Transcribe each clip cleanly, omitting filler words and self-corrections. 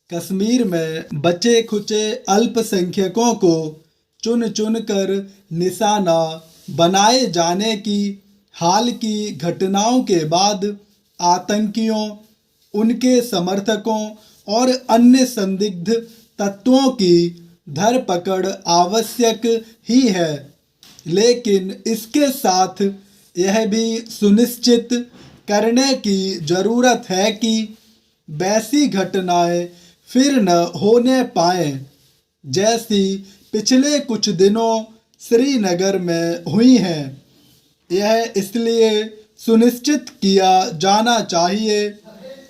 कश्मीर में बचे खुचे अल्पसंख्यकों को चुन चुन कर निशाना बनाए जाने की हाल की घटनाओं के बाद आतंकियों, उनके समर्थकों और अन्य संदिग्ध तत्वों की धरपकड़ आवश्यक ही है, लेकिन इसके साथ यह भी सुनिश्चित करने की ज़रूरत है कि वैसी घटनाएं फिर न होने पाएं जैसी पिछले कुछ दिनों श्रीनगर में हुई हैं। यह इसलिए सुनिश्चित किया जाना चाहिए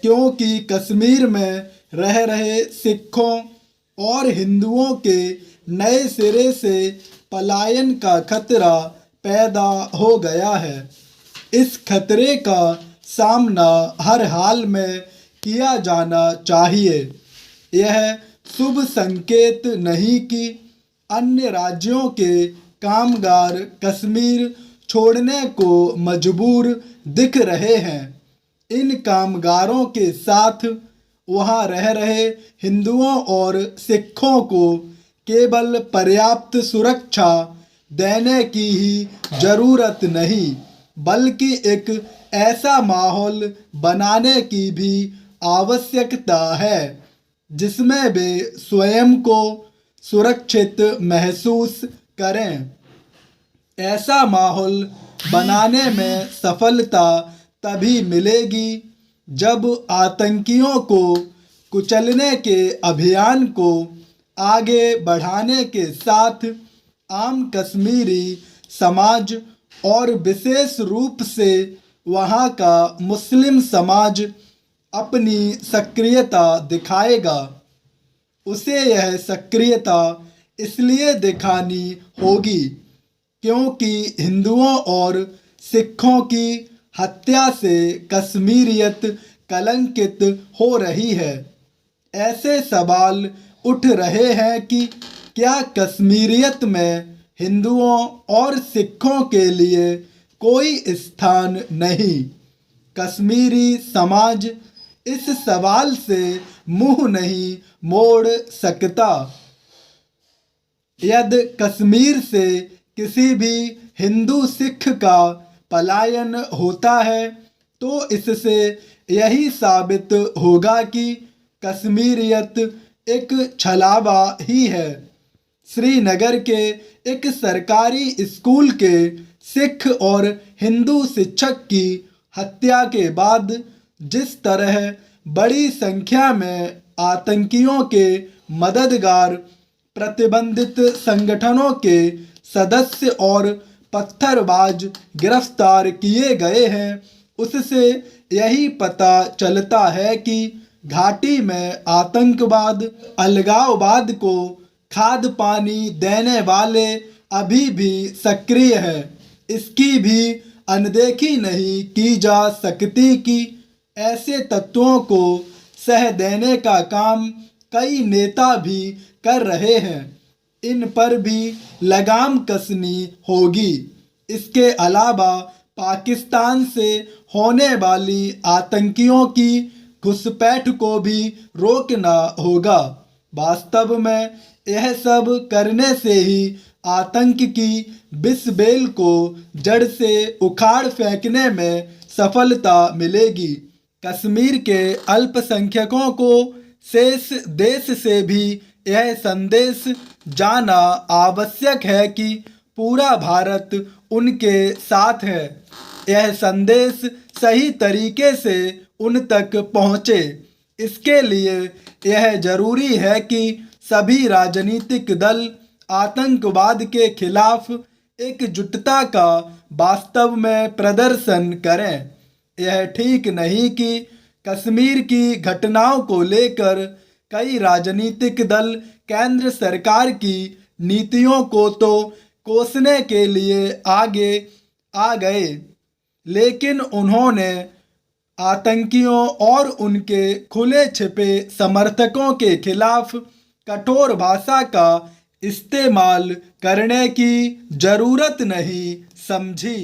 क्योंकि कश्मीर में रह रहे सिखों और हिंदुओं के नए सिरे से पलायन का खतरा पैदा हो गया है। इस खतरे का सामना हर हाल में किया जाना चाहिए। यह शुभ संकेत नहीं कि अन्य राज्यों के कामगार कश्मीर छोड़ने को मजबूर दिख रहे हैं। इन कामगारों के साथ वहां रह रहे हिंदुओं और सिखों को केवल पर्याप्त सुरक्षा देने की ही ज़रूरत नहीं, बल्कि एक ऐसा माहौल बनाने की भी आवश्यकता है जिसमें वे स्वयं को सुरक्षित महसूस करें। ऐसा माहौल बनाने में सफलता तभी मिलेगी जब आतंकियों को कुचलने के अभियान को आगे बढ़ाने के साथ आम कश्मीरी समाज और विशेष रूप से वहाँ का मुस्लिम समाज अपनी सक्रियता दिखाएगा। उसे यह सक्रियता इसलिए दिखानी होगी क्योंकि हिंदुओं और सिखों की हत्या से कश्मीरियत कलंकित हो रही है। ऐसे सवाल उठ रहे हैं कि क्या कश्मीरियत में हिंदुओं और सिखों के लिए कोई स्थान नहीं? कश्मीरी समाज इस सवाल से मुंह नहीं मोड़ सकता। यदि कश्मीर से किसी भी हिंदू सिख का पलायन होता है तो इससे यही साबित होगा कि कश्मीरियत एक छलावा ही है। श्रीनगर के एक सरकारी स्कूल के सिख और हिंदू शिक्षक की हत्या के बाद जिस तरह बड़ी संख्या में आतंकियों के मददगार, प्रतिबंधित संगठनों के सदस्य और पत्थरबाज गिरफ्तार किए गए हैं, उससे यही पता चलता है कि घाटी में आतंकवाद, अलगाववाद को खाद पानी देने वाले अभी भी सक्रिय है। इसकी भी अनदेखी नहीं की जा सकती कि ऐसे तत्वों को सह देने का काम कई नेता भी कर रहे हैं। इन पर भी लगाम कसनी होगी। इसके अलावा पाकिस्तान से होने वाली आतंकियों की घुसपैठ को भी रोकना होगा। वास्तव में यह सब करने से ही आतंक की विष बेल को जड़ से उखाड़ फेंकने में सफलता मिलेगी। कश्मीर के अल्पसंख्यकों को शेष देश से भी यह संदेश जाना आवश्यक है कि पूरा भारत उनके साथ है। यह संदेश सही तरीके से उन तक पहुँचे। इसके लिए यह जरूरी है कि सभी राजनीतिक दल आतंकवाद के खिलाफ एकजुटता का वास्तव में प्रदर्शन करें। यह ठीक नहीं कि कश्मीर की घटनाओं को लेकर कई राजनीतिक दल केंद्र सरकार की नीतियों को तो कोसने के लिए आगे आ गए, लेकिन उन्होंने आतंकियों और उनके खुले छिपे समर्थकों के खिलाफ कठोर भाषा का इस्तेमाल करने की जरूरत नहीं समझी।